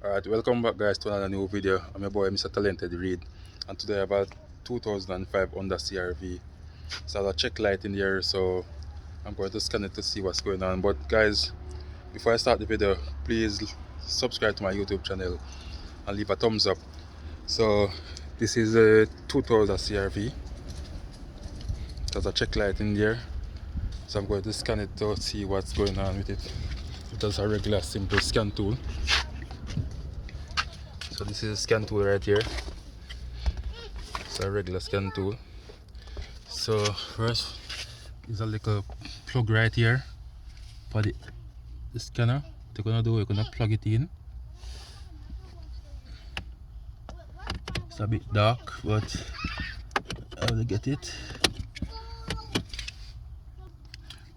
Alright, welcome back guys to another new video. I'm your boy Mr. Talented Reed, and today I have a 2005 Honda CRV. So I have a check light in here, so I'm going to scan it to see what's going on. But guys, before I start the video, please subscribe to my YouTube channel and leave a thumbs up. So this is a 2000 CRV. There's a check light in there, so I'm going to scan it to see what's going on with it. It has a regular simple scan tool. So this is a scan tool right here. It's a regular scan tool. So first is a little plug right here for the scanner. What you're gonna do, you're gonna plug it in. It's a bit dark, but I will get it.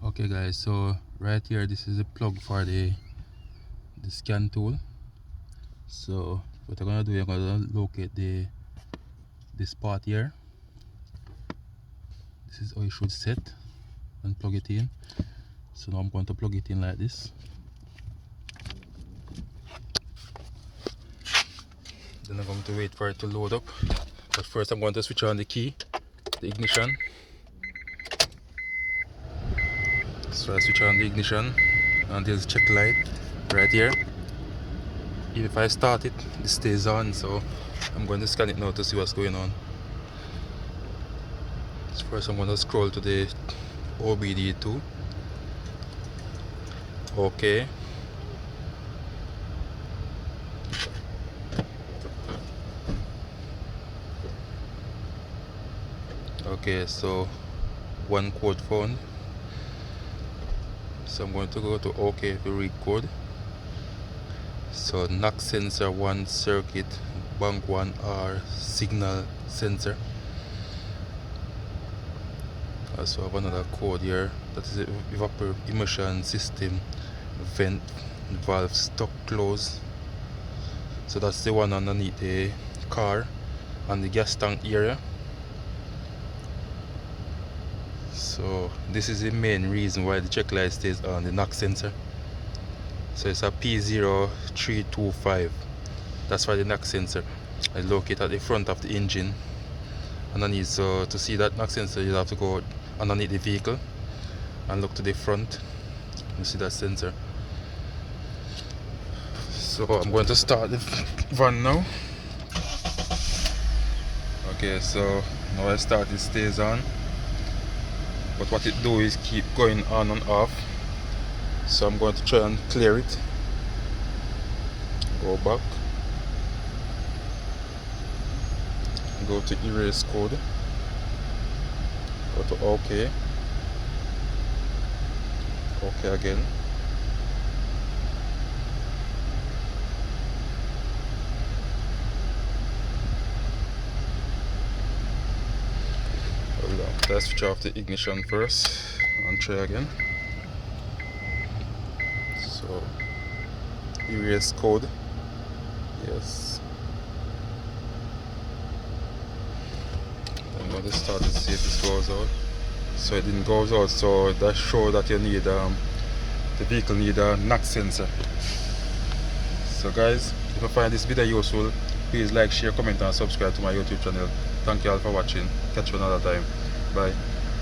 Okay guys, so right here this is a plug for the scan tool. So what you're gonna do, you're gonna locate this part here. This is how you should set and plug it in. So now I'm going to plug it in like this. Then I'm going to wait for it to load up. But first I'm going to switch on the key, the ignition. So I switch on the ignition and there's a check light right here. If I start it, it stays on, so I'm going to scan it now to see what's going on. So first I'm going to scroll to the OBD2. Okay. Okay, so one code found. So I'm going to go to OK to read code. So knock sensor 1 circuit, bank 1 R signal sensor. So I have another code here. That is evaporative immersion system vent valve stuck close. So that's the one underneath the car and the gas tank area. So this is the main reason why the check light stays on, the knock sensor. So it's a P0325. That's why the knock sensor is located at the front of the engine underneath. So to see that knock sensor, you have to go underneath the vehicle and look to the front. You see that sensor. So I'm going to start the van now. Okay, so now I start, it stays on, but what it do is keep going on and off. So I'm going to try and clear it. Go back, go to erase code, go to OK, OK again. Hold on. Let's switch off the ignition first and try again. So erase code, yes. I'm going to start to see if this goes out. So it didn't go out, so that shows that you need the vehicle need a knock sensor. So guys, if you find this video useful, please like, share, comment and subscribe to my YouTube channel. Thank you all for watching. Catch you another time. Bye.